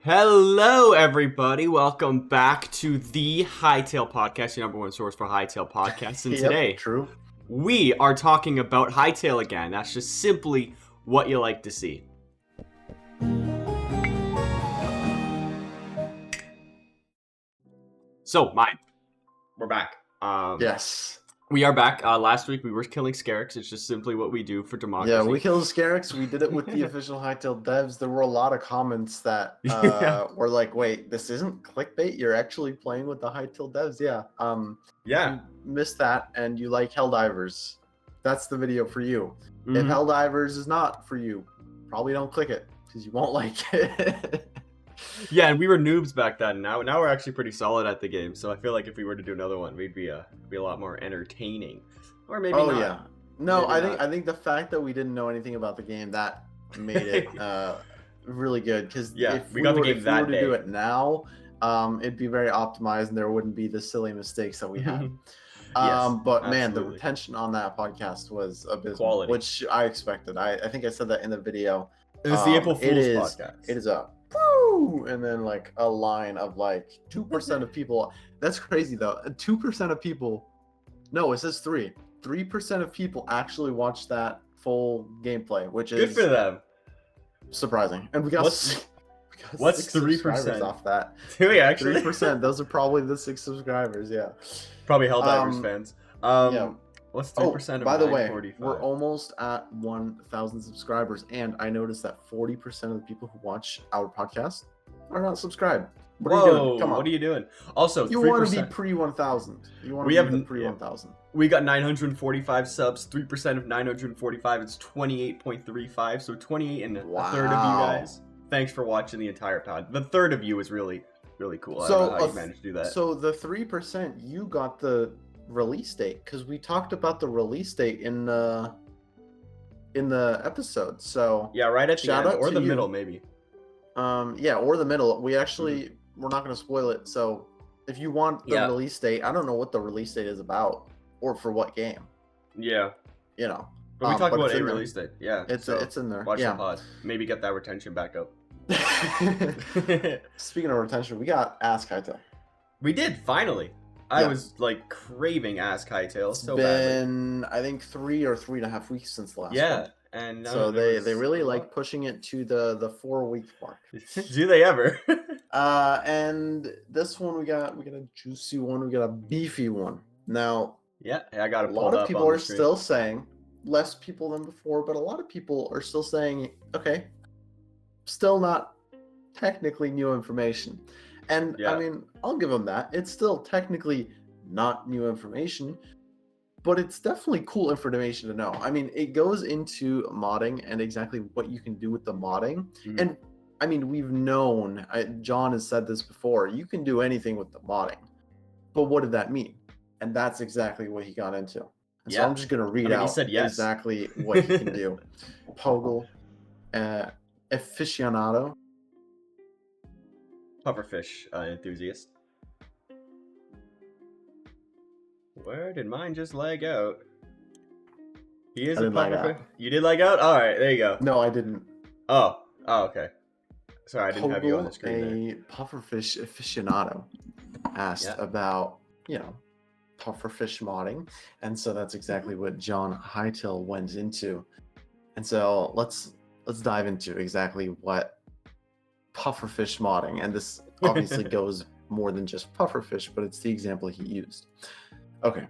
Hello, everybody. Welcome back to the HYTALE Podcast, your number one source for HYTALE podcasts. And today, true. we are talking about HYTALE again. That's just simply what you like to see. So, Myne, we're back. Yes. We are back. Last week, we were killing Scarix. It's just simply what we do for democracy. Yeah, we killed Scarix. We did it with the official HYTALE devs. There were a lot of comments that were like, wait, this isn't clickbait? You're actually playing with the HYTALE devs? Yeah. Yeah. If you missed that and you like Helldivers, that's the video for you. Mm-hmm. If Helldivers is not for you, probably don't click it because you won't like it. Yeah, and we were noobs back then. Now we're actually pretty solid at the game. So I feel like if we were to do another one, we'd be a lot more entertaining, or maybe not. Yeah. No, Maybe I think the fact that we didn't know anything about the game that made it really good. Because if we got the game that to day. do it now, it'd be very optimized and there wouldn't be the silly mistakes that we had. But man, the retention on that podcast was abysmal, which I expected. I think I said that in the video. It was the April Fool's podcast. It is a woo, and then like a line of like 2% of people. That's crazy though. 2% of people. No, it says 3% of people actually watch that full gameplay, which is good for them. Surprising. And we got what's 3% off that? Do we actually? 3%. Those are probably the 6 subscribers. Yeah. Probably Helldivers fans. Yeah. What's 3% of by the way, 945? we're almost at 1,000 subscribers, and I noticed that 40% of the people who watch our podcast are not subscribed. What are you doing? Come on. What are you doing? Also, you 3%. want to be pre-1,000. You want to be pre-1,000. We got 945 subs. 3% of 945 is 28.35. So 28 and a third of you guys. Thanks for watching the entire pod. The third of you is really, really cool. So, I don't know how you managed to do that. So the 3%, you got the release date, because we talked about the release date in the episode. So yeah, right at the end, or the middle maybe. Yeah, or the middle. We actually we're not going to spoil it. So if you want the release date, I don't know what the release date is about or for what game. Yeah, you know. But we talked about a release date. Yeah, it's in there. Watch the pod. Maybe get that retention back up. Speaking of retention, we got Ask HYTALE. We did finally. I was like craving Ask HYTALE so badly. I think 3 or 3.5 weeks since the last one. And so they really like pushing it to the 4-week mark. Do they ever? And this one we got a juicy one, we got a beefy one. Now, I got a lot of people are still saying, less people than before, but a lot of people are still saying, okay, still not technically new information. And I mean, I'll give them that. It's still technically not new information, but it's definitely cool information to know. I mean, it goes into modding and exactly what you can do with the modding. And I mean, we've known, John has said this before, you can do anything with the modding. But what did that mean? And that's exactly what he got into. And so I'm just going to read out exactly what he can do. Poggle, aficionado. Pufferfish enthusiast. Where did mine just lag out? He is a pufferfish. You did lag out? Alright, there you go. No, I didn't. Oh, okay. Sorry, I didn't have you on the screen. A pufferfish aficionado asked about, pufferfish modding. And so that's exactly what John HYTALE went into. And so let's dive into exactly what pufferfish modding, and this obviously goes more than just pufferfish, but it's the example he used. Okay,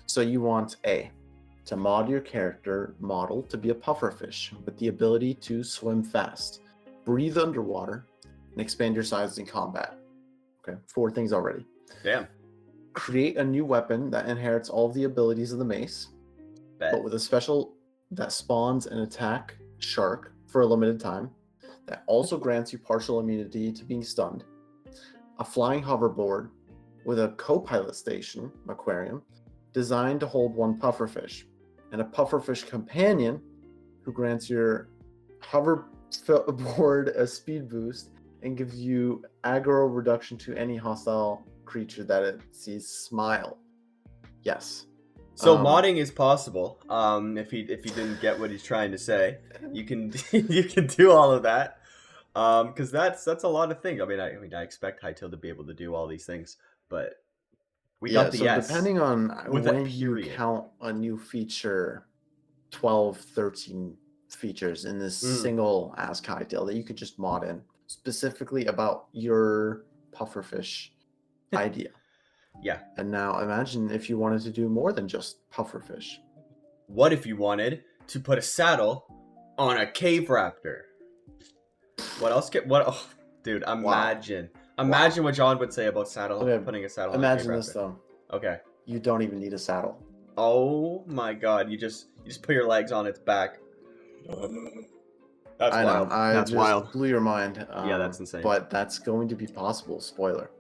so you want to mod your character model to be a pufferfish with the ability to swim fast, breathe underwater, and expand your size in combat. Okay, 4 things already. Damn. Create a new weapon that inherits all of the abilities of the mace, but with a special that spawns an attack shark for a limited time. That also grants you partial immunity to being stunned. A flying hoverboard with a co-pilot station, aquarium, designed to hold 1 pufferfish. And a pufferfish companion who grants your hoverboard a speed boost and gives you aggro reduction to any hostile creature that it sees smile. Yes. So modding is possible. If he didn't get what he's trying to say, you can you can do all of that. Because that's a lot of things. I expect Hytale to be able to do all these things, but we got the so yes depending on with a when you period. count a new feature, 12, 13 features in this single Ask Hytale that you could just mod in, specifically about your pufferfish idea. Yeah. And now imagine if you wanted to do more than just pufferfish. What if you wanted to put a saddle on a cave raptor? What else? Oh, dude, imagine what John would say about putting a saddle on a cave raptor. Imagine this though. Okay. You don't even need a saddle. Oh my God! You just put your legs on its back. That's wild. That's wild. Blew your mind. Yeah, that's insane. But that's going to be possible. Spoiler.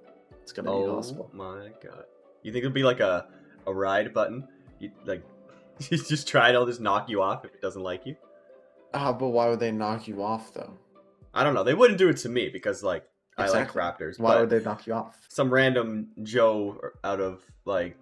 It's going to be possible. Oh my God! You think it'll be like a ride button? You just try it. It'll just knock you off if it doesn't like you. But why would they knock you off though? I don't know. They wouldn't do it to me because I like raptors. Why would they knock you off? Some random Joe out of like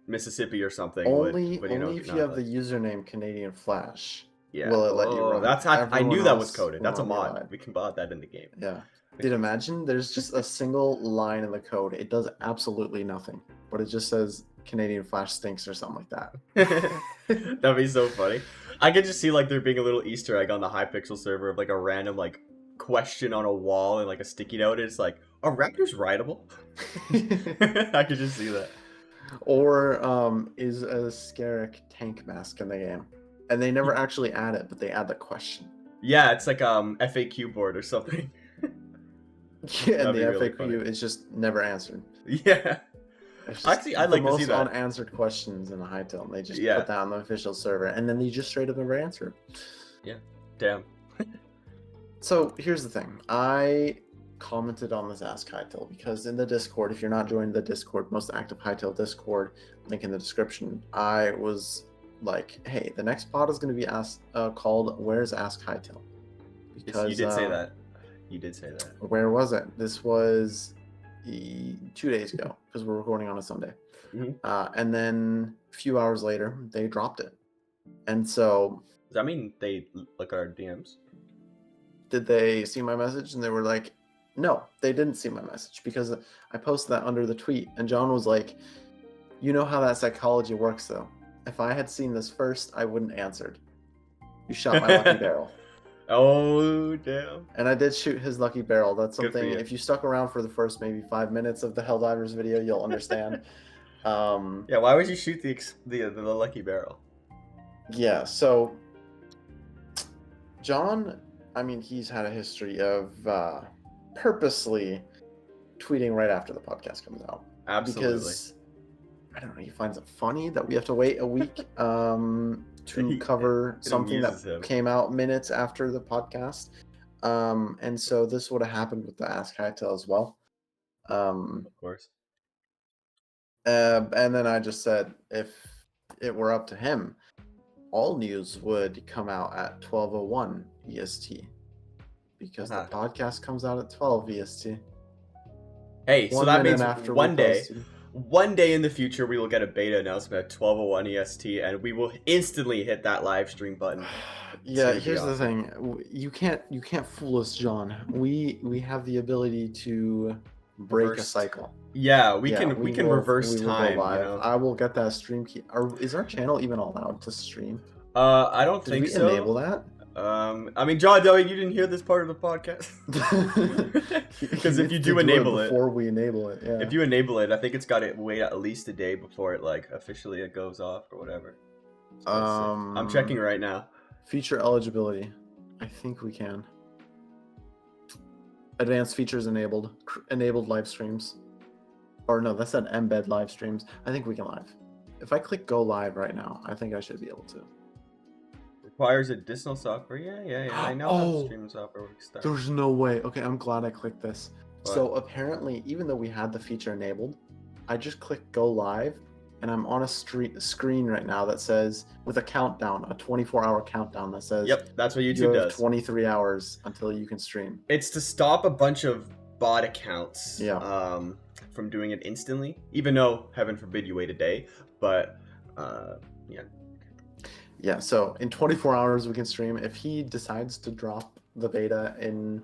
Mississippi or something. Only if you have the username CanadianFlash. Yeah. Will it let you run? That's how I knew that was coded. That's a mod. We can mod that in the game. Yeah. Dude, imagine there's just a single line in the code. It does absolutely nothing, but it just says CanadianFlash stinks or something like that. That'd be so funny. I could just see like there being a little Easter egg on the Hypixel server of like a random like question on a wall and like a sticky note. It's like, are raptors rideable? I could just see that. Or is a Scarrick tank mask in the game? And they never actually add it, but they add the question. Yeah, it's like FAQ board or something. Yeah, and the FAQ is just never answered. Yeah. Actually, I'd like to see that. Most unanswered questions in a Hytale, and they just put that on the official server, and then you just straight up never answer. Yeah. Damn. So here's the thing. I commented on this Ask Hytale because in the Discord, if you're not joining the Discord, most active Hytale Discord, link in the description, I was like, hey, the next pod is going to be called Where's Ask Hytale? Because you did say that. You did say that. Where was it? This was 2 days ago because we're recording on a Sunday. Mm-hmm. And then a few hours later, they dropped it. And so... Does that mean they look at our DMs? Did they see my message? And they were like, no, they didn't see my message because I posted that under the tweet. And John was like, you know how that psychology works, though. If I had seen this first, I wouldn't answered. You shot my lucky barrel. Oh, damn. And I did shoot his lucky barrel. That's something, if you stuck around for the first maybe 5 minutes of the Helldivers video, you'll understand. Yeah, why would you shoot the lucky barrel? Yeah, so John, I mean, he's had a history of purposely tweeting right after the podcast comes out. Absolutely. Because, I don't know, he finds it funny that we have to wait a week to cover something that came out minutes after the podcast. And so this would have happened with the Ask Hytale as well. Of course. And then I just said, if it were up to him, all news would come out at 12:01 EST because the podcast comes out at 12 EST. Hey, so that means one day in the future we will get a beta announcement at 12:01 EST, and we will instantly hit that live stream button. Yeah, here's the thing: you can't fool us, John. We have the ability to break a cycle. Yeah, we can reverse time. You know? I will get that stream key. Is our channel even allowed to stream? I don't think so. Did we enable that? I mean, John Doe, you didn't hear this part of the podcast. Because if you do enable it before we enable it, yeah. If you enable it, I think it's got to wait at least a day before it like officially it goes off or whatever. So I'm checking right now. Feature eligibility. I think we can. Advanced features enabled. Enabled live streams. Or no, that said embed live streams. I think we can live. If I click go live right now, I think I should be able to. Requires additional software. Yeah. I know how the streaming software works. There's no way. Okay, I'm glad I clicked this. What? So apparently, even though we had the feature enabled, I just clicked go live, and I'm on a screen right now that says, with a countdown, a 24-hour countdown that says, yep, that's what YouTube does. 23 hours until you can stream. It's to stop a bunch of bot accounts from doing it instantly, even though, heaven forbid, you wait a day. But, yeah. Yeah, so in 24 hours we can stream. If he decides to drop the beta in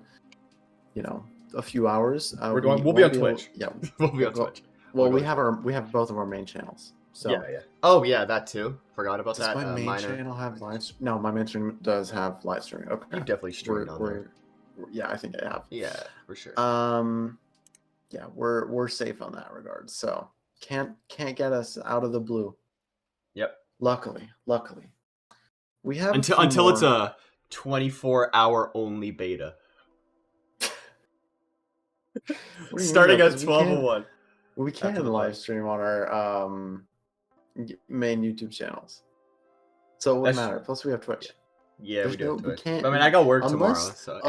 a few hours. We'll be on Twitch. We'll be on Twitch. Well, we have both of our main channels. So yeah. Oh yeah, that too. Forgot about that. Does my main channel have live? No, my main channel does have live streaming. Okay, you definitely streamed on there. Yeah, I think I have. Yeah, for sure. Yeah, we're safe on that regard. So can't get us out of the blue. Yep. Luckily, we have until it's a 24-hour only beta. Starting at 12:01. We can live stream on our main YouTube channels, so it wouldn't matter. Plus, we have Twitch. Yeah, we do have Twitch. I mean, I got work tomorrow, so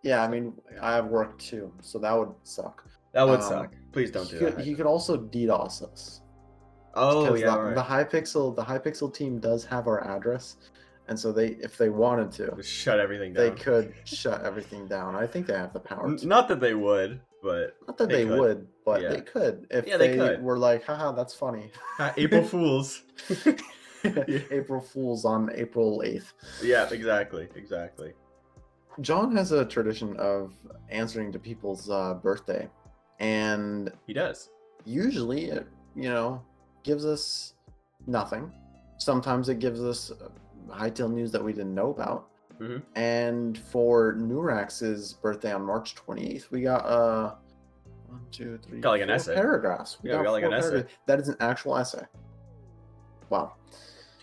yeah, I mean, I have work too, so that would suck. That would suck. Please don't do that. He could also DDoS us. Oh yeah, right. The Hypixel team does have our address, and so if they wanted to, just shut everything down. They could shut everything down. I think they have the power to. Not that they would, but they could if they were like, haha, that's funny. April Fools. April Fools on April 8th. Yeah, exactly. John has a tradition of answering to people's birthday, and he does. Usually, it gives us nothing. Sometimes it gives us HYTALE news that we didn't know about. Mm-hmm. And for Nurax's birthday on March 28th, we got 1, 2, 3, got like an essay. Paragraphs. We got like an essay. That is an actual essay. Wow.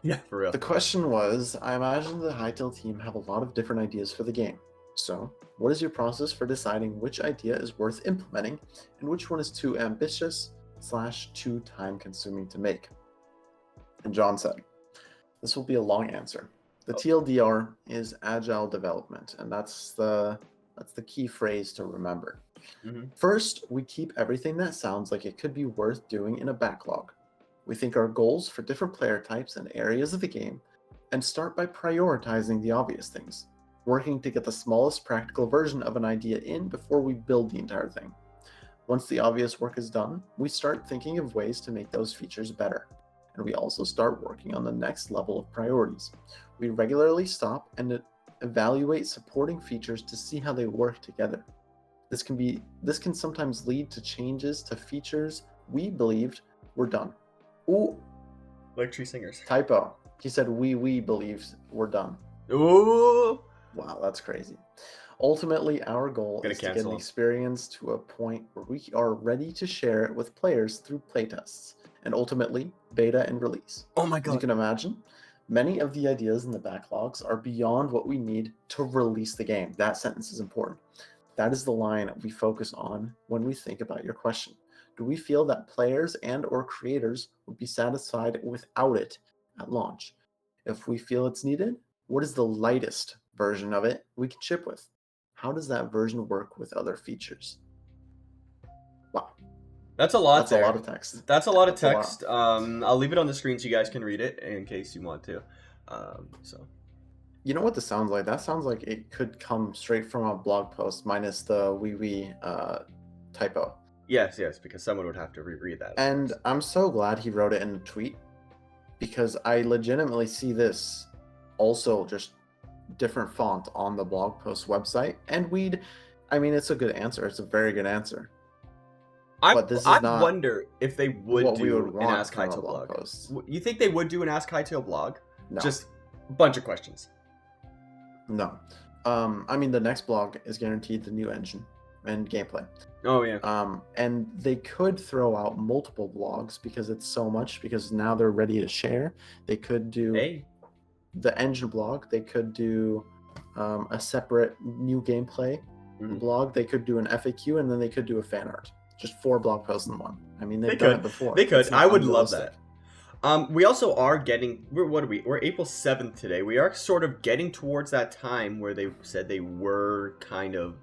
Yeah, for real. The question was, I imagine the HYTALE team have a lot of different ideas for the game. So, what is your process for deciding which idea is worth implementing and which one is too ambitious / too time consuming to make? And John said, this will be a long answer. The TLDR is agile development, and that's the key phrase to remember. Mm-hmm. First, we keep everything that sounds like it could be worth doing in a backlog. We think our goals for different player types and areas of the game, and start by prioritizing the obvious things, working to get the smallest practical version of an idea in before we build the entire thing. Once the obvious work is done, we start thinking of ways to make those features better. And we also start working on the next level of priorities. We regularly stop and evaluate supporting features to see how they work together. This can sometimes lead to changes to features we believed were done. Ooh. Like Tree Singers. Typo. He said we believed were done. Ooh. Wow, that's crazy. Ultimately, our goal is to get an experience to a point where we are ready to share it with players through playtests, and ultimately, beta and release. Oh my god. As you can imagine, many of the ideas in the backlogs are beyond what we need to release the game. That sentence is important. That is the line we focus on when we think about your question. Do we feel that players and/or creators would be satisfied without it at launch? If we feel it's needed, what is the lightest version of it we can ship with? How does that version work with other features? Wow. That's a lot. That's a lot of text. That's a lot of text. I'll leave it on the screen so you guys can read it in case you want to. So. You know what this sounds like? That sounds like it could come straight from a blog post minus the wee typo. Yes, because someone would have to reread that. And I'm so glad he wrote it in a tweet, because I legitimately see this also just different font on the blog post website. And it's a good answer. It's a very good answer. But this is I not wonder if they would do an Ask HYTALE blog. Post. You think they would do an Ask HYTALE blog? No. Just a bunch of questions. No. The next blog is guaranteed the new engine and gameplay. Oh yeah. And they could throw out multiple blogs because it's so much, because now they're ready to share. They could do the engine blog. They could do a separate new gameplay blog. They could do an FAQ, and then they could do a fan art. Just 4 blog posts in one. They've done it before. They could. I would love that. We also are getting. We're April 7th today. We are sort of getting towards that time where they said they were kind of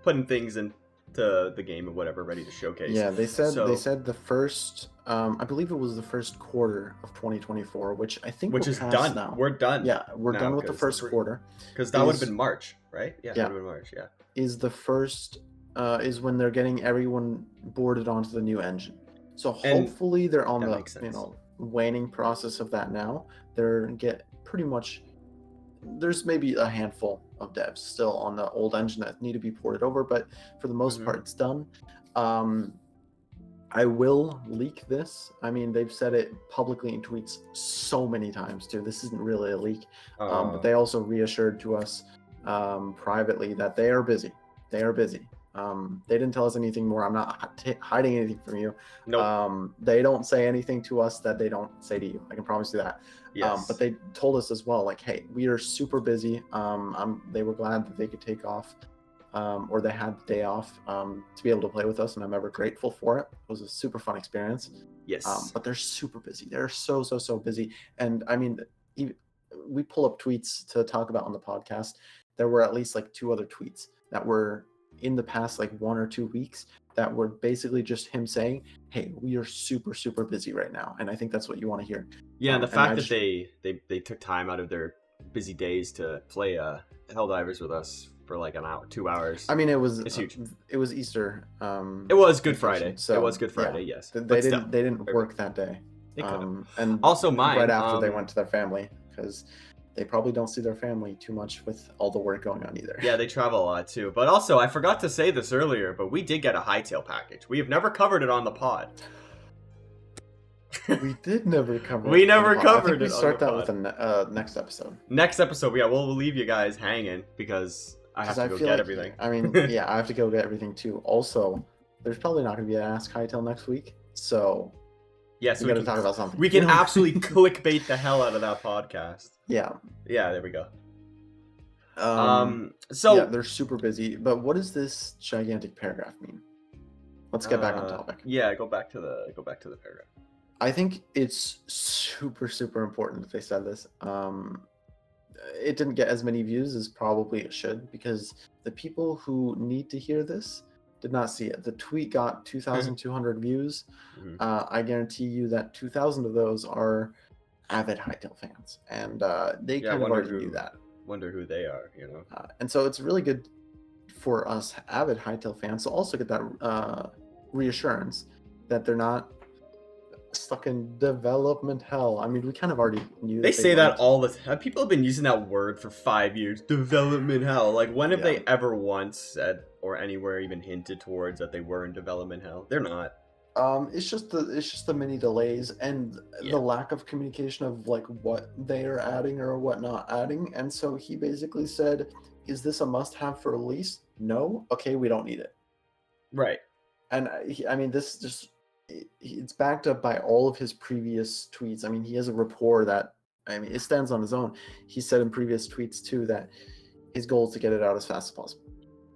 putting things into the game or whatever, ready to showcase. Yeah, they said the first. I believe it was the first quarter of 2024, which I think is done now. We're done. Yeah, we're done with the first quarter. Because that would have been March, right? Yeah, that would have been March. Yeah. Is the first. Is when they're getting everyone boarded onto the new engine. So hopefully they're on the waning process of that now. They're pretty much there's maybe a handful of devs still on the old engine that need to be ported over, but for the most part, it's done. I will leak this. I mean, they've said it publicly in tweets so many times too. This isn't really a leak, but they also reassured to us privately that they are busy. They are busy. They didn't tell us anything more. I'm not hiding anything from you. Nope. They don't say anything to us that they don't say to you. I can promise you that. Yes. But they told us as well, like, hey, we are super busy. They were glad that they could take off, or they had the day off to be able to play with us, and I'm ever grateful for it. It was a super fun experience. Yes. But they're super busy. They're so busy. And I mean, we pull up tweets to talk about on the podcast. There were at least like 2 other tweets that were in the past like 1 or 2 weeks that were basically just him saying, hey, we are super busy right now. And I think that's what you want to hear. Yeah, and the fact that they took time out of their busy days to play Helldivers with us for like an hour, 2 hours. I mean, it's huge. It was Easter. It was Good Friday. So it was Good Friday, yeah. Yes. They didn't work that day. And also Myne, right after they went to their family, because they probably don't see their family too much with all the work going on either. Yeah, they travel a lot too. But also, I forgot to say this earlier, but we did get a HYTALE package. We have never covered it on the pod. We did never cover it. We never covered it. We start that with the next episode. Next episode, yeah, we'll leave you guys hanging because I have to go get everything. I mean, yeah, I have to go get everything too. Also, there's probably not going to be an Ask HYTALE next week, so yes, we got to talk about something. We can absolutely clickbait the hell out of that podcast. Yeah. Yeah, there we go. So yeah, they're super busy. But what does this gigantic paragraph mean? Let's get back on topic. Yeah, go back to the paragraph. I think it's super important that they said this. It didn't get as many views as probably it should, because the people who need to hear this did not see it. The tweet got 2,200 views. I guarantee you that 2,000 of those are avid HYTALE fans, and they kind of already knew that. Wonder who they are, you know. And so it's really good for us avid HYTALE fans to also get that reassurance that they're not stuck in development hell. I mean, we kind of already knew. They say that all the time. People have been using that word for 5 years. Development hell. Like, when have they ever once said or anywhere even hinted towards that they were in development hell? They're not. It's just the many delays and the lack of communication of like what they are adding or what not adding. And so he basically said, "Is this a must-have for release? No. Okay, we don't need it." Right. And I mean, this just. It's backed up by all of his previous tweets. I mean, he has a rapport that, I mean, it stands on his own. He said in previous tweets too that his goal is to get it out as fast as possible.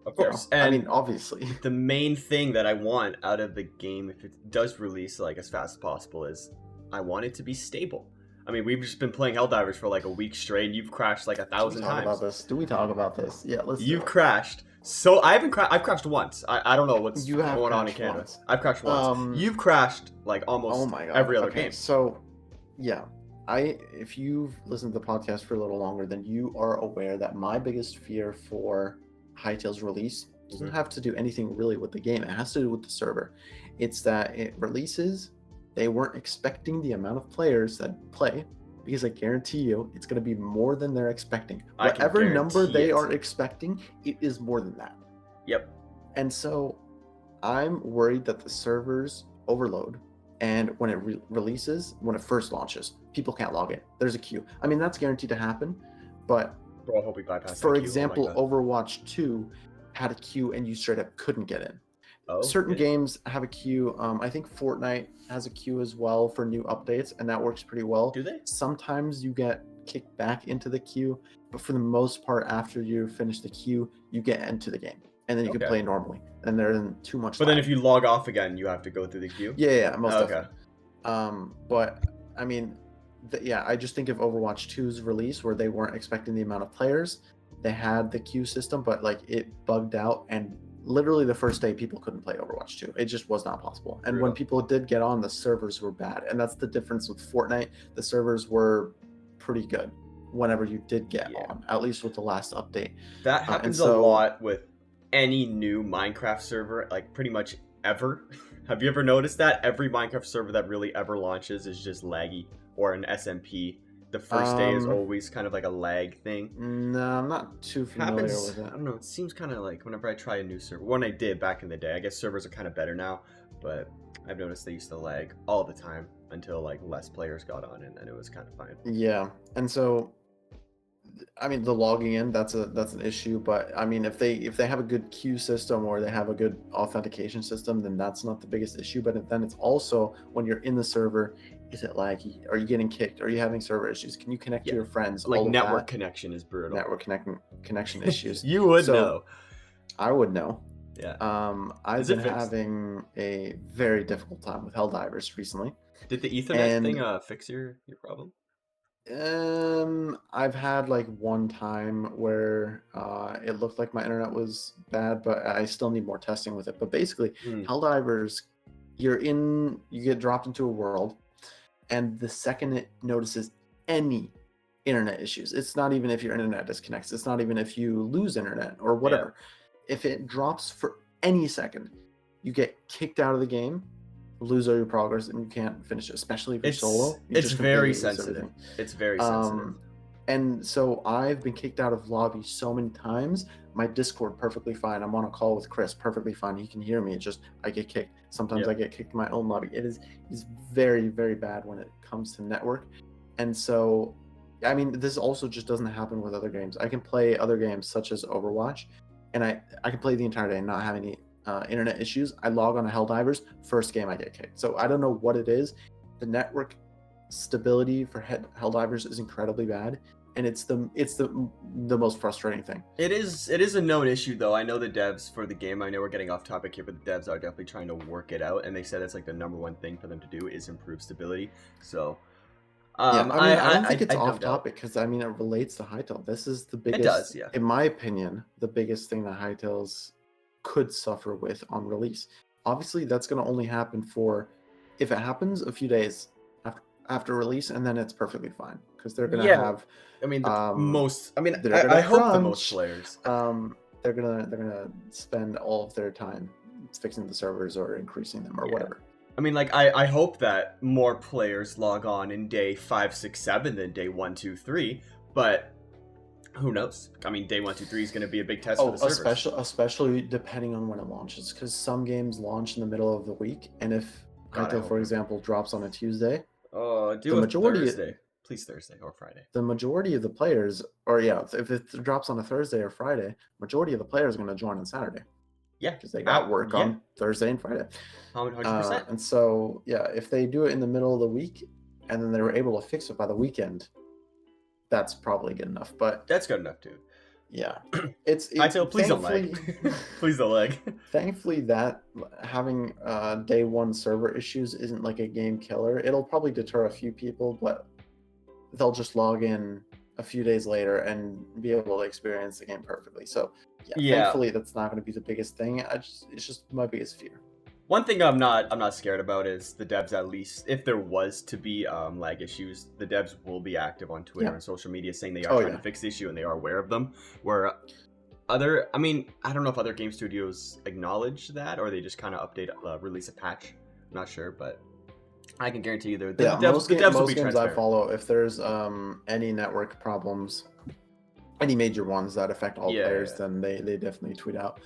Of course. And I mean, obviously. The main thing that I want out of the game, if it does release like as fast as possible, is I want it to be stable. I mean, we've just been playing Helldivers for like a week straight, and you've crashed like 1,000 times. Do we talk about this? Yeah, let's. You've crashed. So I haven't crashed. I've crashed once. I don't know what's going on in Canada. Once. I've crashed once. You've crashed like almost every other game. So, yeah, if you've listened to the podcast for a little longer, then you are aware that my biggest fear for HYTALE's release doesn't have to do anything really with the game. It has to do with the server. It's that it releases. They weren't expecting the amount of players that play. Because I guarantee you, it's going to be more than they're expecting. Whatever number they are expecting, it is more than that. Yep. And so I'm worried that the servers overload. And when it releases, when it first launches, people can't log in. There's a queue. I mean, that's guaranteed to happen. But Bro, I hope we bypass for example, Overwatch 2 had a queue and you straight up couldn't get in. Certain games have a queue. I think Fortnite has a queue as well for new updates, and that works pretty well. Do they? Sometimes you get kicked back into the queue, but for the most part, after you finish the queue, you get into the game, and then you can play normally. And there isn't too much. But then if you log off again, you have to go through the queue. Yeah, most definitely. But I mean, I just think of Overwatch 2's release where they weren't expecting the amount of players. They had the queue system, but like it bugged out and. Literally the first day people couldn't play Overwatch 2. It just was not possible. And when people did get on, the servers were bad. And that's the difference with Fortnite. The servers were pretty good whenever you did get on, at least with the last update. That happens a lot with any new Minecraft server, like pretty much ever. Have you ever noticed that? Every Minecraft server that really ever launches is just laggy, or an SMP. the first day is always kind of like a lag thing. No, I'm not too familiar with it. I don't know. It seems kind of like whenever I try a new server. When I did back in the day, I guess servers are kind of better now, but I've noticed they used to lag all the time until like less players got on, and then it was kind of fine. Yeah, and so, I mean, the logging in, that's an issue, but I mean, if they have a good queue system or they have a good authentication system, then that's not the biggest issue. But then it's also when you're in the server, is it laggy? Are you getting kicked? Are you having server issues? Can you connect to your friends? Like network connection is brutal. Network connection issues. You would know. I would know. Yeah. I've been having a very difficult time with Helldivers recently. Did the Ethernet thing fix your problem? I've had like one time where it looked like my internet was bad, but I still need more testing with it. But basically, Helldivers, you get dropped into a world, and the second it notices any internet issues, it's not even if your internet disconnects, it's not even if you lose internet or whatever. Yeah. If it drops for any second, you get kicked out of the game, lose all your progress, and you can't finish it, especially if you're solo. It's very sensitive. It's very sensitive. And so I've been kicked out of lobby so many times. My Discord perfectly fine. I'm on a call with Chris, perfectly fine. He can hear me. It's just I get kicked. Sometimes I get kicked in my own lobby. It's very, very bad when it comes to network. And so, I mean, this also just doesn't happen with other games. I can play other games such as Overwatch, and I can play the entire day and not have any internet issues. I log on to Helldivers, first game I get kicked. So I don't know what it is. The network stability for Helldivers is incredibly bad, and it's the most frustrating thing. It is a known issue though. I know the devs for the game, I know we're getting off topic here, but the devs are definitely trying to work it out, and they said it's like the number one thing for them to do is improve stability. So I don't think it's off topic because I mean it relates to HYTALE. This is the biggest, it does, yeah. In my opinion, the biggest thing that HYTALE's could suffer with on release. Obviously, that's going to only happen if it happens a few days after release, and then it's perfectly fine because they're going to have. I mean, I hope the most players. They're gonna spend all of their time fixing the servers or increasing them or whatever. I mean, like I hope that more players log on in day 5, 6, 7 than day 1, 2, 3, but. Who knows? I mean, day 1, 2, 3 is going to be a big test for the servers. Especially depending on when it launches, because some games launch in the middle of the week, and if HYTALE, for example, drops on a Tuesday, Thursday. Please Thursday or Friday. The majority of the players, if it drops on a Thursday or Friday, majority of the players are going to join on Saturday. Yeah, because they got work on Thursday and Friday. 100%. And so, if they do it in the middle of the week, and then they were able to fix it by the weekend, that's probably good enough. But that's good enough too. Yeah, HYTALE, please don't lag. Please don't lag. Thankfully, that having day one server issues isn't like a game killer. It'll probably deter a few people, but they'll just log in a few days later and be able to experience the game perfectly. So thankfully, that's not going to be the biggest thing. It's just my biggest fear. One thing I'm not scared about is the devs. At least if there was to be lag issues, the devs will be active on Twitter and social media saying they are trying to fix the issue and they are aware of them. Where I don't know if other game studios acknowledge that or they just kind of update, release a patch. I'm not sure, but I can guarantee you the devs will be most games transparent. I follow, if there's any network problems, any major ones that affect all players, then they definitely tweet out.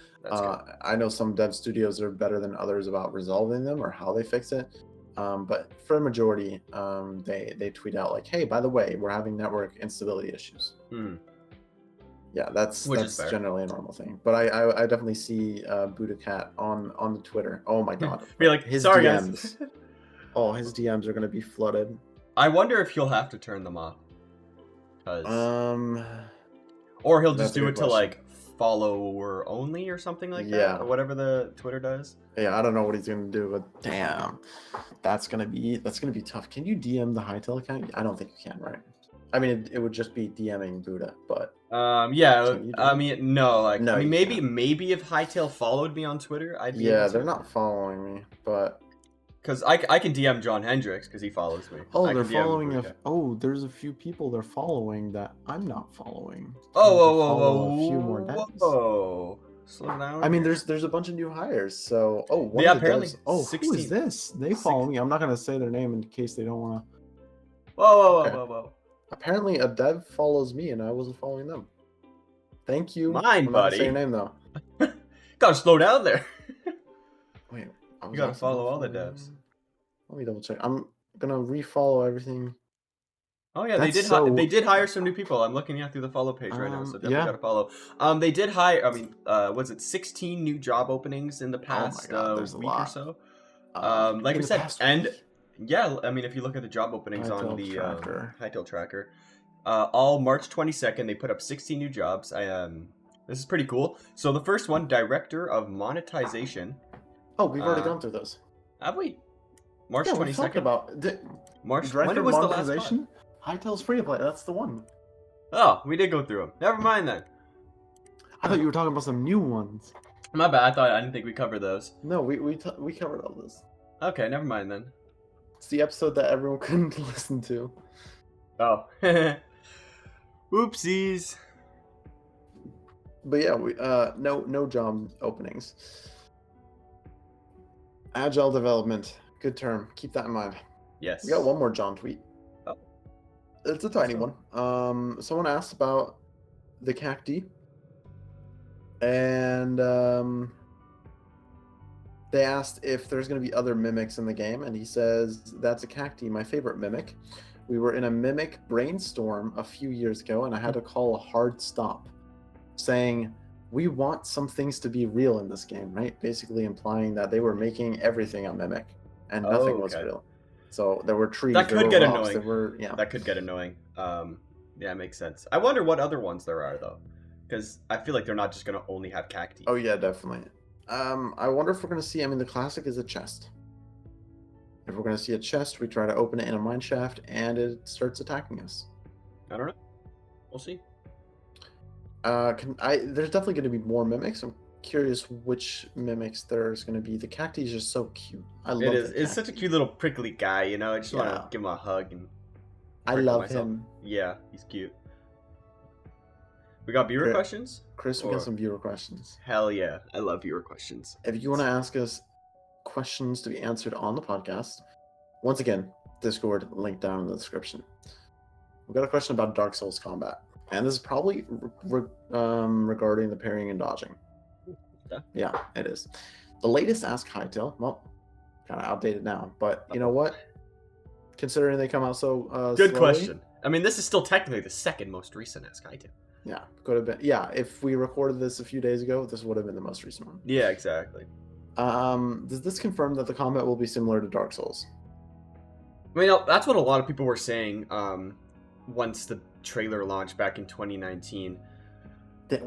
I know some dev studios are better than others about resolving them or how they fix it. But for a majority, they tweet out like, hey, by the way, we're having network instability issues. Yeah, that's generally a normal thing. But I definitely see Budacat on the Twitter. Oh my god. Be like, his sorry DMs. guys. Oh, his DMs are gonna be flooded. I wonder if he'll have to turn them off. Or he'll just do it to like follower only or something like that, or whatever the Twitter does. Yeah, I don't know what he's gonna do, but damn, that's gonna be tough. Can you DM the HYTALE account? I don't think you can, right? I mean, it would just be DMing Buddha, but maybe if HYTALE followed me on Twitter, I'd be able to. They're not following me, but. Because I can DM John Hendricks because he follows me. Oh, they're following there's a few people they're following that I'm not following. Whoa. A few more devs. Whoa. Slow down. I mean, there's a bunch of new hires. So, apparently. Who is this? They follow me. I'm not gonna say their name in case they don't want to. Whoa. Apparently, a dev follows me, and I wasn't following them. Thank you. Myne, I'm not gonna say your buddy. name though. Gotta slow down there. Wait, I You was gotta also follow not all the following devs. them. Let me double check. I'm gonna refollow everything. Oh yeah, That's they so. did hire some new people. I'm looking at through the follow page right now, so definitely Yeah. gotta follow. They did hire. I mean, was it 16 new job openings in the Oh my past God, there's a week or lot. so? Like In we the said, past and week. yeah, I mean, if you look at the job openings on HYTALE the tracker. HYTALE tracker, all March 22nd, they put up 16 new jobs. This is pretty cool. So the first one, Director of Monetization. Oh, we've already gone through those. Have we? March Yeah, we've talked 22nd? about the March. When director it of was the last pod? monetization. HYTALE's free to play. That's the one. Oh, we did go through them. Never mind then. I thought you were talking about some new ones. My bad. I didn't think we covered those. No, we covered all this. Okay, never mind then. It's the episode that everyone couldn't listen to. Oh. Oopsies. But yeah, we no job openings. Agile development, good term. Keep that in mind. Yes. We got one more John tweet. Oh. It's a tiny one. Someone asked about the cacti, and they asked if there's going to be other mimics in the game, and he says that's a cacti, my favorite mimic. We were in a mimic brainstorm a few years ago, and I had to call a hard stop, saying we want some things to be real in this game, right? Basically implying that they were making everything a mimic, and nothing was real. So there were trees, that could get rocks, annoying. That could get annoying. Yeah, it makes sense. I wonder what other ones there are though, because I feel like they're not just gonna only have cacti. Oh yeah, definitely. I wonder if we're gonna see. I mean, the classic is a chest. If we're gonna see a chest, we try to open it in a mine shaft, and it starts attacking us. I don't know. We'll see. There's definitely going to be more mimics. I'm curious which mimics there's going to be. The cacti is just so cute. I love it. It's such a cute little prickly guy, you know. I just want to give him a hug and. I love him. Yeah, he's cute. We got viewer questions? Chris, we got some viewer questions. Hell yeah. I love viewer questions. If you want to ask us questions to be answered on the podcast, once again, Discord, link down in the description. We've got a question about Dark Souls combat. And this is probably regarding the parrying and dodging. Yeah, it is. The latest Ask HYTALE, well, kind of outdated now, but you know what? Considering they come out so good slowly, question. I mean, this is still technically the second most recent Ask HYTALE. Yeah, could have been. Yeah, if we recorded this a few days ago, this would have been the most recent one. Yeah, exactly. Does this confirm that the combat will be similar to Dark Souls? I mean, that's what a lot of people were saying once the trailer launched back in 2019.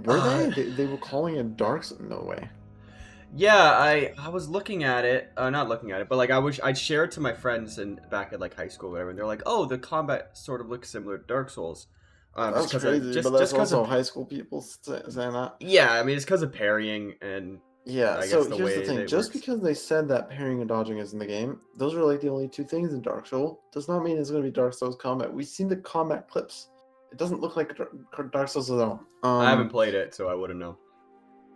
Were they? They were calling it Dark Souls? No way. Yeah, I was looking at it, not looking at it, but like I'd share it to my friends and back at like high school or whatever, and they're like, "Oh, the combat sort of looks similar to Dark Souls." That's crazy, but that's also high school people saying that. Yeah, I mean it's because of parrying and. Yeah, so here's the thing. Just because they said that parrying and dodging is in the game, those are like the only two things in Dark Souls. Does not mean it's going to be Dark Souls combat. We've seen the combat clips. It doesn't look like Dark Souls at all. I haven't played it, so I wouldn't know.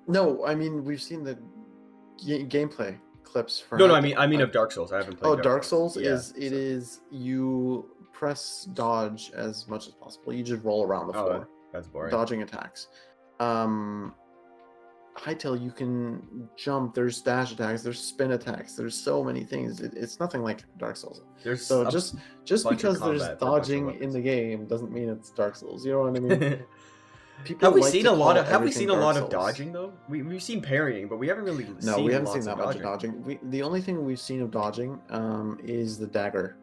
No, I mean we've seen the gameplay clips for. No, I mean of Dark Souls. I haven't played. Oh, Dark Souls is you press dodge as much as possible. You just roll around the floor. That's boring. Dodging attacks. HYTALE, you can jump. There's dash attacks. There's spin attacks. There's so many things. It's nothing like Dark Souls. So just because there's dodging in the game doesn't mean it's Dark Souls. You know what I mean? Have we seen a lot of dodging though? We've seen parrying, but we haven't really seen. No, we haven't seen that much of dodging. The only thing we've seen of dodging is the dagger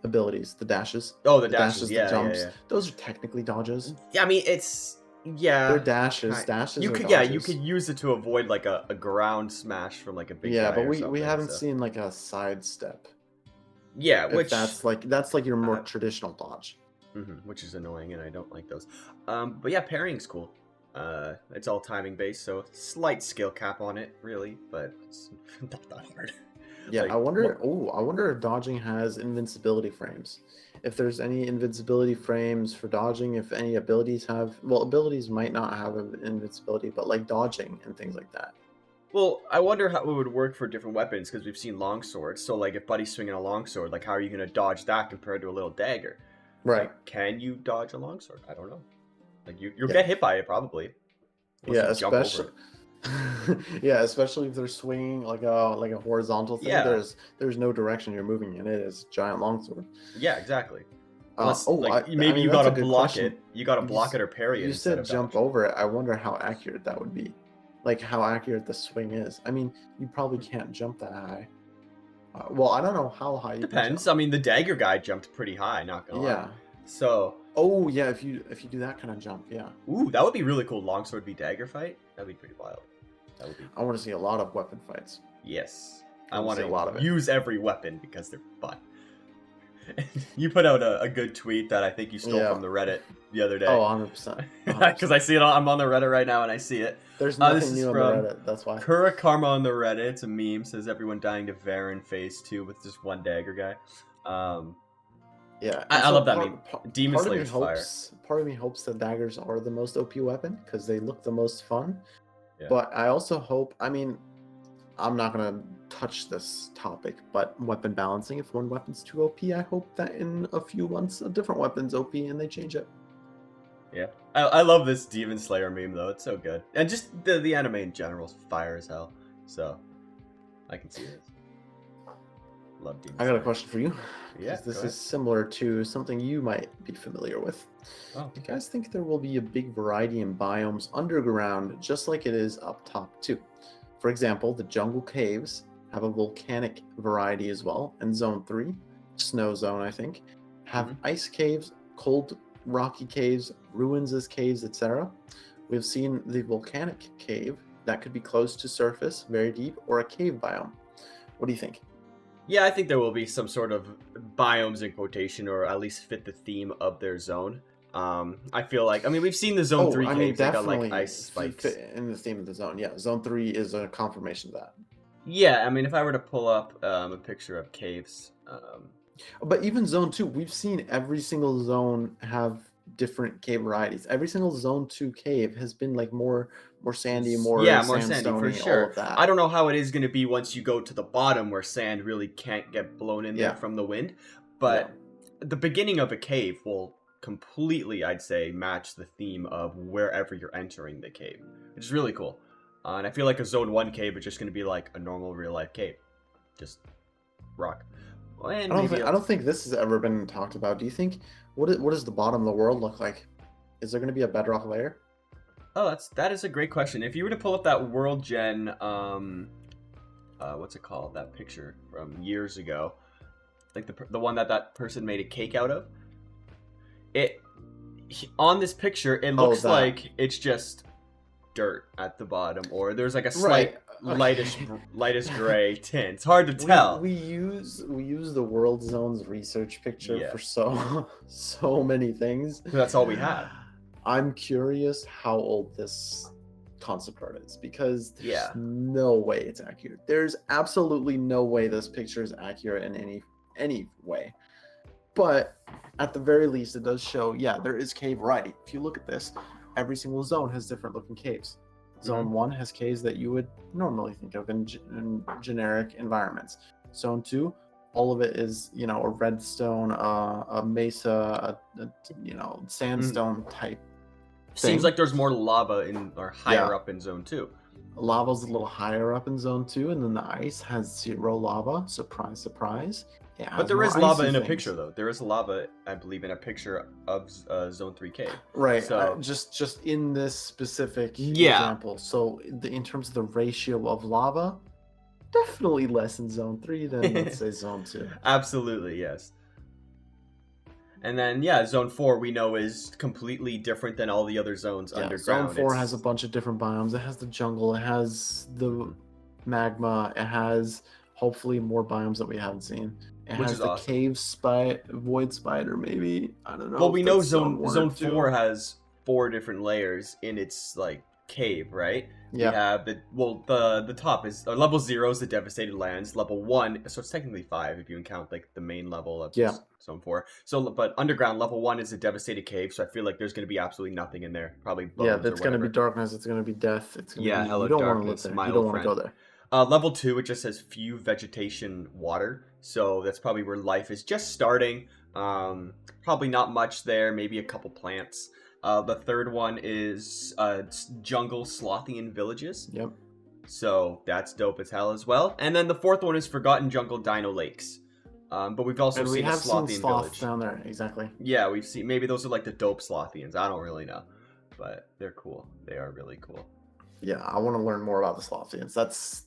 abilities, the dashes. Oh, the dashes, the jumps. Yeah. Those are technically dodges. Yeah, I mean it's. Yeah, they're dashes. Dashes. You could, you could use it to avoid like a ground smash from like a big. Yeah, but we haven't seen like a sidestep. Yeah, which that's like your more traditional dodge. Which is annoying, and I don't like those. But yeah, parrying's cool. It's all timing based, so slight skill cap on it, really, but it's not that hard. Yeah, like, I wonder if dodging has invincibility frames. If there's any invincibility frames for dodging, if any abilities have... Well, abilities might not have invincibility, but like dodging and things like that. Well, I wonder how it would work for different weapons, because we've seen longswords. So like if Buddy's swinging a longsword, like how are you going to dodge that compared to a little dagger? Right. Like, can you dodge a longsword? I don't know. Like you'll Yeah. get hit by it probably. Yeah, Unless you jump over especially it. yeah, especially if they're swinging like a horizontal thing. Yeah. There's no direction you're moving in. It is a giant longsword. Yeah, exactly. Unless like I maybe mean you that's gotta a good block question. it. You gotta block it or parry it You instead said of jump dodge. over it. I wonder how accurate that would be. Like how accurate the swing is. I mean, you probably can't jump that high. Well, I don't know how high you can Depends. jump. I mean, the dagger guy jumped pretty high. Not gonna lie. So. Oh yeah, if you do that kind of jump, yeah. Ooh, that would be really cool. Longsword v dagger fight. That'd be pretty wild. That would be. I want to see a lot of weapon fights. Yes, I I want see a lot of to it. use every weapon because they're fun. You put out a good tweet that I think you stole from the Reddit the other day. Oh, 100%. Because I see it. I'm on the Reddit right now and I see it. There's nothing new on the Reddit. That's why. Kura Karma on the Reddit. It's a meme. Says everyone dying to Varen phase 2 with just one dagger guy. Yeah, I love that meme. Demon Slayer's fire. Part of me hopes that daggers are the most OP weapon because they look the most fun. Yeah. But I also hope. I mean, I'm not gonna touch this topic, but weapon balancing. If one weapon's too OP, I hope that in a few months a different weapon's OP and they change it. Yeah, I love this Demon Slayer meme though. It's so good, and just the anime in general is fire as hell. So I can see this. Love Demon Slayer. I got a question for you. Yeah, this is similar to something you might be familiar with. Oh, okay. Do you guys think there will be a big variety in biomes underground, just like it is up top too? For example, the jungle caves have a volcanic variety as well, and Zone 3, Snow Zone, I think, have ice caves, cold rocky caves, ruins as caves, etc. We've seen the volcanic cave that could be close to surface, very deep, or a cave biome. What do you think? Yeah, I think there will be some sort of biomes in quotation, or at least fit the theme of their zone. I feel like, I mean, we've seen the Zone 3 caves that got like ice spikes. Fit in the theme of the zone. Yeah, Zone 3 is a confirmation of that. Yeah, I mean, if I were to pull up a picture of caves. But even Zone 2, we've seen every single zone have different cave varieties. Every single Zone 2 cave has been like more sandy, more sandy for sure. All of that. I don't know how it is going to be once you go to the bottom where sand really can't get blown in there from the wind. But the beginning of a cave will completely, I'd say, match the theme of wherever you're entering the cave, which is really cool. And I feel like a Zone 1 cave is just going to be like a normal real life cave. Just rock. I don't think this has ever been talked about. Do you think, what does the bottom of the world look like? Is there going to be a bedrock layer? Oh, that is a great question. If you were to pull up that World Gen, what's it called? That picture from years ago, like the one that person made a cake out of. On this picture, it looks like it's just dirt at the bottom, or there's like a slight lightish gray tint. It's hard to tell. We use the World Zones research picture for so many things. That's all we had. I'm curious how old this concept art is, because there's no way it's accurate. There's absolutely no way this picture is accurate in any way. But at the very least, it does show, there is cave variety. If you look at this, every single zone has different looking caves. Zone 1 has caves that you would normally think of in generic environments. Zone 2, all of it is, a redstone, a mesa, a sandstone type thing. Seems like there's more lava higher up in Zone 2. Lava's a little higher up in Zone 2, and then the ice has 0 lava. Surprise, surprise. But there is lava in a picture, though. There is lava, I believe, in a picture of Zone 3 cave. Right. So just in this specific example. So in terms of the ratio of lava, definitely less in Zone 3 than, let's say, Zone 2. Absolutely, yes. And then, Zone 4 we know is completely different than all the other zones underground. Zone 4 has a bunch of different biomes. It has the jungle. It has the magma. It has, hopefully, more biomes that we haven't seen. It has the awesome. Cave void spider, maybe. I don't know. Well, we know Zone 4 has 4 different layers in its cave, right? Yeah. We have the top is level 0 is the devastated lands. Level 1, so it's technically 5 if you count the main level of Zone 4. So, but underground level 1 is a devastated cave. So I feel like there's going to be absolutely nothing in there. Probably bones it's going to be darkness. It's going to be death. It's going to be, hello you don't darkness, want to live there. You don't want to go there. Level 2, it just says few vegetation water. So that's probably where life is just starting. Probably not much there. Maybe a couple plants. The third one is jungle Slothian villages. Yep. So that's dope as hell as well. And then the fourth one is Forgotten Jungle Dino Lakes. But we've also seen a Slothian village down there. Exactly. Yeah, we've seen. Maybe those are like the dope Slothians. I don't really know, but they're cool. They are really cool. Yeah, I want to learn more about the Slothians. That's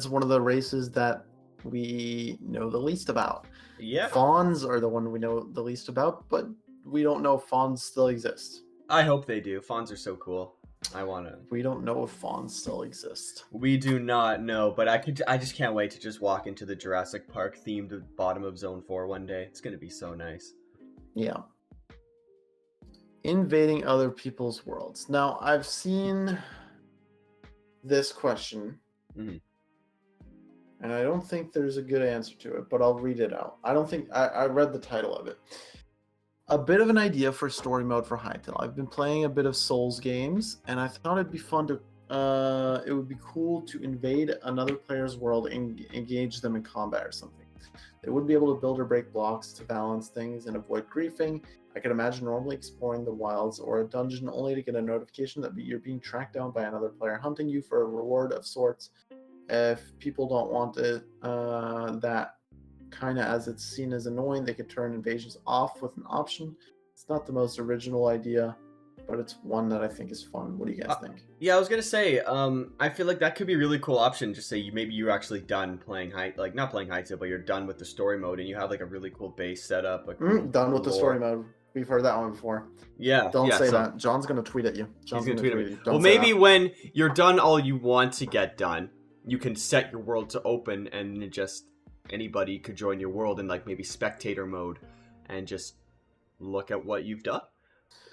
one of the races that we know the least about. Yeah. Fawns are the one we know the least about, but we don't know if fawns still exist. I hope they do. Fawns are so cool. We don't know if fawns still exist. We do not know, but I just can't wait to just walk into the Jurassic Park themed bottom of Zone 4 one day. It's gonna be so nice. Yeah. Invading other people's worlds. Now, I've seen this question, and I don't think there's a good answer to it, but I'll read it out. I read the title of it. A bit of an idea for story mode for Hytale. I've been playing a bit of Souls games, and I thought it'd be fun to. It would be cool to invade another player's world and engage them in combat or something. They would be able to build or break blocks to balance things and avoid griefing. I could imagine normally exploring the wilds or a dungeon only to get a notification that you're being tracked down by another player hunting you for a reward of sorts. If people don't want it, that kind of as it's seen as annoying, they could turn invasions off with an option. It's not the most original idea, but it's one that I think is fun. What do you guys think? Yeah, I was gonna say, I feel like that could be a really cool option. Just say maybe you're actually done playing not playing Hytale, but you're done with the story mode, and you have like a really cool base setup. Done with the story mode. We've heard that one before. Yeah. Don't say that. John's gonna tweet at you. He's gonna tweet at you. Well, maybe when you're done all you want to get done, you can set your world to open, and just anybody could join your world in like maybe spectator mode, and just look at what you've done.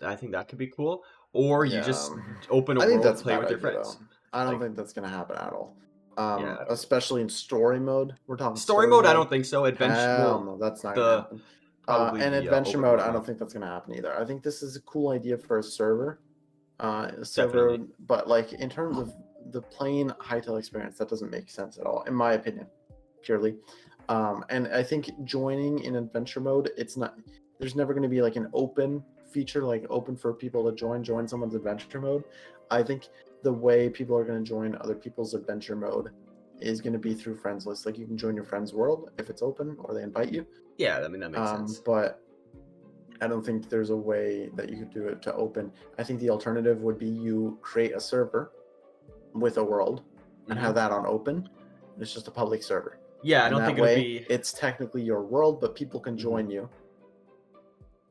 I think that could be cool. Or you just open a world and play with your friends. I don't think that's going to happen at all. Especially in story mode. We're talking story mode. I don't think so. Adventure. No, that's not going to happen. And adventure mode, I don't think that's going to happen either. I think this is a cool idea for a server. But like in terms of the plain Hytale experience, that doesn't make sense at all, in my opinion, purely. And I think joining in adventure mode, there's never going to be like an open feature, like open for people to join someone's adventure mode. I think the way people are going to join other people's adventure mode is going to be through friends list. Like you can join your friend's world if it's open or they invite you. Yeah, I mean that makes sense. But I don't think there's a way that you could do it to open. I think the alternative would be you create a server with a world and have that on open. It's just a public server. Yeah, I don't think it'll be. It's technically your world, but people can join you.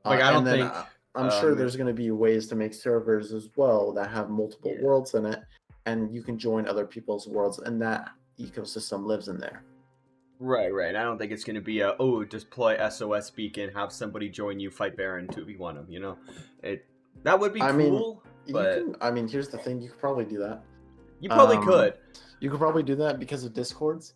Like I don't think. I'm sure there's going to be ways to make servers as well that have multiple worlds in it, and you can join other people's worlds, and that ecosystem lives in there. Right. I don't think it's going to be deploy SOS beacon, have somebody join you, fight Baron 2v1 him. You know, that would be cool. Here's the thing: you could probably do that. You probably could. You could probably do that because of Discords.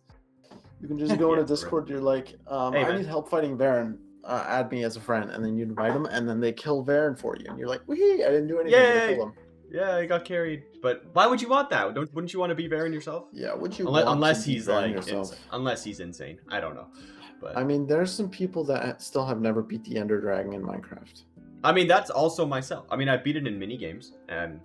You can just go in a Discord. You're like, I need help fighting Baron. Add me as a friend, and then you invite them, and then they kill Varen for you, and you're like, "Wee! I didn't do anything to kill him." Yeah, I got carried. But why would you want that? Wouldn't you want to be Varen yourself? Yeah, would you? Unless he's unless he's insane. I don't know. But I mean, there's some people that still have never beat the Ender Dragon in Minecraft. I mean, that's also myself. I mean, I beat it in mini games, and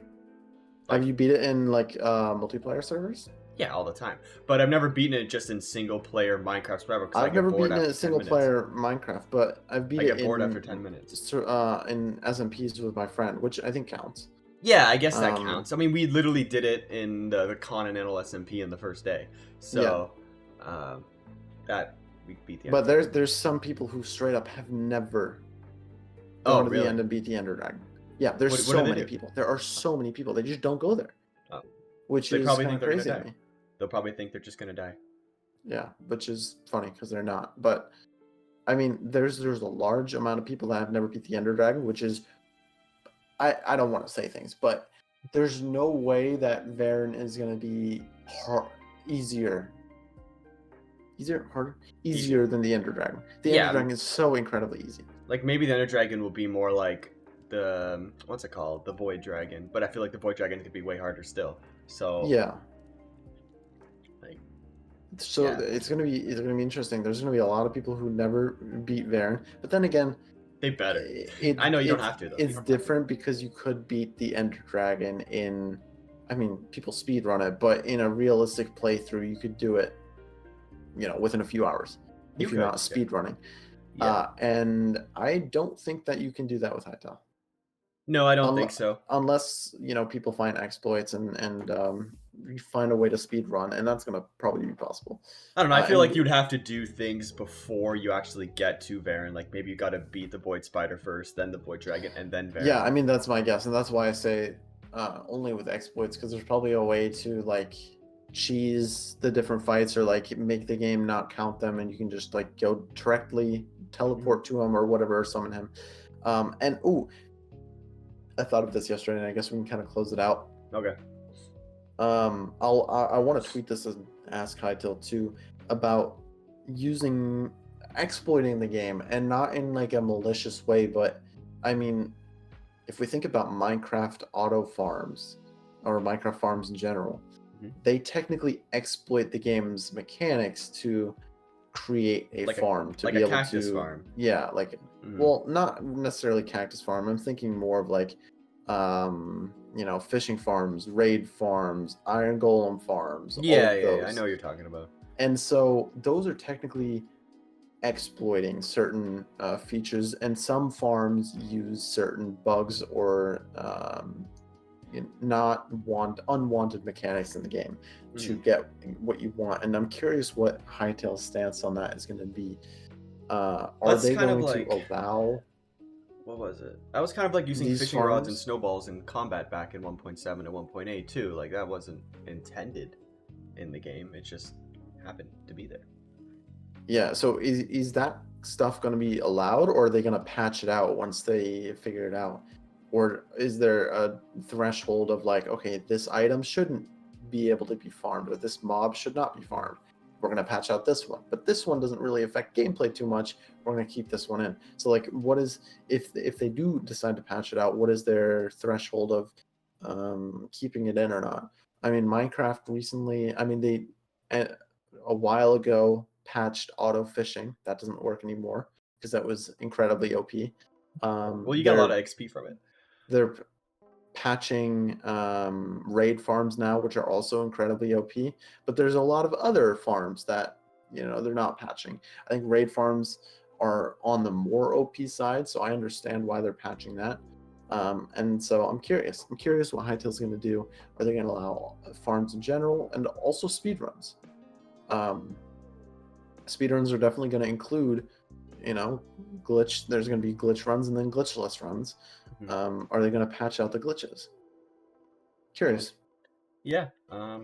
have you beat it in like multiplayer servers? Yeah, all the time. But I've never beaten it just in single player Minecraft forever. I've never beaten it in single player Minecraft, but I've beat it. I get bored after 10 minutes. In SMPs with my friend, which I think counts. Yeah, I guess that counts. I mean, we literally did it in the Continental SMP in the first day. So that we beat the. But there's some people who straight up have never gone to the end and beat the Ender Dragon. Yeah, there's so many people. There are so many people. They just don't go there. Oh. Which is kind of crazy to me. They'll probably think they're just gonna die. Yeah, which is funny because they're not. But I mean, there's a large amount of people that have never beat the Ender Dragon, which is I don't want to say things, but there's no way that Varen is gonna be easier than the Ender Dragon. The Ender Dragon is so incredibly easy. Like maybe the Ender Dragon will be more like the what's it called, the Void Dragon, but I feel like the Void Dragon could be way harder still. So yeah. So it's gonna be interesting. There's gonna be a lot of people who never beat Varen, but then again, they better. I know you don't have to though. It's different because you could beat the Ender Dragon in, I mean, people speed run it, but in a realistic playthrough, you could do it, within a few hours if you're not speed running. Yeah. And I don't think that you can do that with HYTALE. No, I don't think so. Unless people find exploits and you find a way to speed run, and that's gonna probably be possible. I don't know. I feel like you'd have to do things before you actually get to Varen. Like maybe you got to beat the Void Spider first, then the Void Dragon, and then Varen. Yeah, I mean that's my guess, and that's why I say only with exploits, because there's probably a way to like cheese the different fights or like make the game not count them, and you can just like go directly teleport to him or whatever, or summon him. And I thought of this yesterday, and I guess we can kind of close it out. Okay. I want to tweet this and ask HYTALE too about exploiting the game, and not in like a malicious way, but I mean, if we think about Minecraft auto farms or Minecraft farms in general, they technically exploit the game's mechanics to create a farm to like be a able cactus to farm. Yeah, like well, not necessarily cactus farm. I'm thinking more of like fishing farms, raid farms, iron golem farms. Yeah, I know what you're talking about. And so those are technically exploiting certain features, and some farms use certain bugs or unwanted mechanics in the game to get what you want. And I'm curious what HYTALE's stance on that is going to be. Are they going to allow? What was it? That was kind of like using fishing rods and snowballs in combat back in 1.7 and 1.8 too. Like that wasn't intended in the game. It just happened to be there. Yeah. So is that stuff going to be allowed, or are they going to patch it out once they figure it out? Or is there a threshold of like, okay, this item shouldn't be able to be farmed, or this mob should not be farmed? We're going to patch out this one, but this one doesn't really affect gameplay too much. We're going to keep this one in. So like, what is, if they do decide to patch it out, what is their threshold of keeping it in or not? I mean, Minecraft recently, they a while ago patched auto fishing. That doesn't work anymore because that was incredibly OP. Well, you get a lot of XP from it. They're patching raid farms now, which are also incredibly OP, but there's a lot of other farms that they're not patching. I think raid farms are on the more OP side, so I understand why they're patching that. And so I'm curious what HYTALE's going to do. Are they going to allow farms in general, and also speedruns? Speedruns are definitely going to include glitch. There's going to be glitch runs and then glitchless runs. Are they going to patch out the glitches? Curious. Yeah.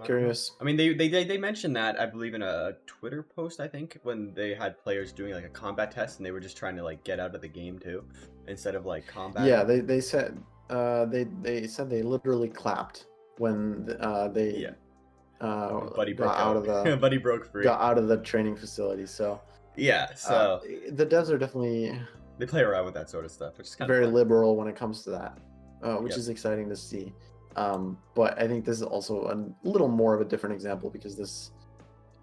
Curious. I mean, they mentioned that, I believe, in a Twitter post, I think, when they had players doing like a combat test, and they were just trying to like get out of the game too, instead of like combat. Yeah, they said they said they literally clapped when they Buddy broke out of the Buddy broke free. Got out of the training facility. So yeah, so the devs are definitely, they play around with that sort of stuff, which is kind very of liberal when it comes to that, which is exciting to see. But I think this is also a little more of a different example, because this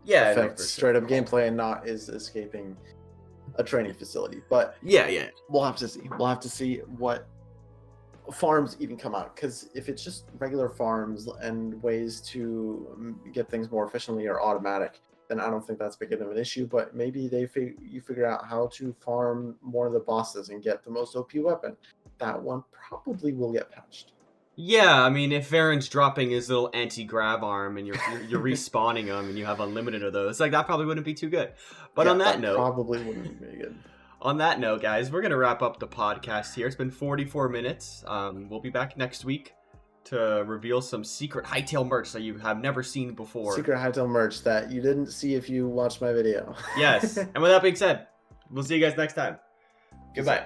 affects straight up gameplay and not is escaping a training facility. But yeah, we'll have to see. We'll have to see what farms even come out, because if it's just regular farms and ways to get things more efficiently or automatic, then I don't think that's big of an issue. But maybe you figure out how to farm more of the bosses and get the most OP weapon. That one probably will get patched. Yeah, I mean, if Varen's dropping his little anti-grab arm and you're respawning him and you have unlimited of those, like that probably wouldn't be too good. But on that note, probably wouldn't be good. On that note, guys, we're gonna wrap up the podcast here. It's been 44 minutes. We'll be back next week to reveal some secret HYTALE merch that you have never seen before. Secret HYTALE merch that you didn't see if you watched my video. Yes. And with that being said, we'll see you guys next time. Goodbye.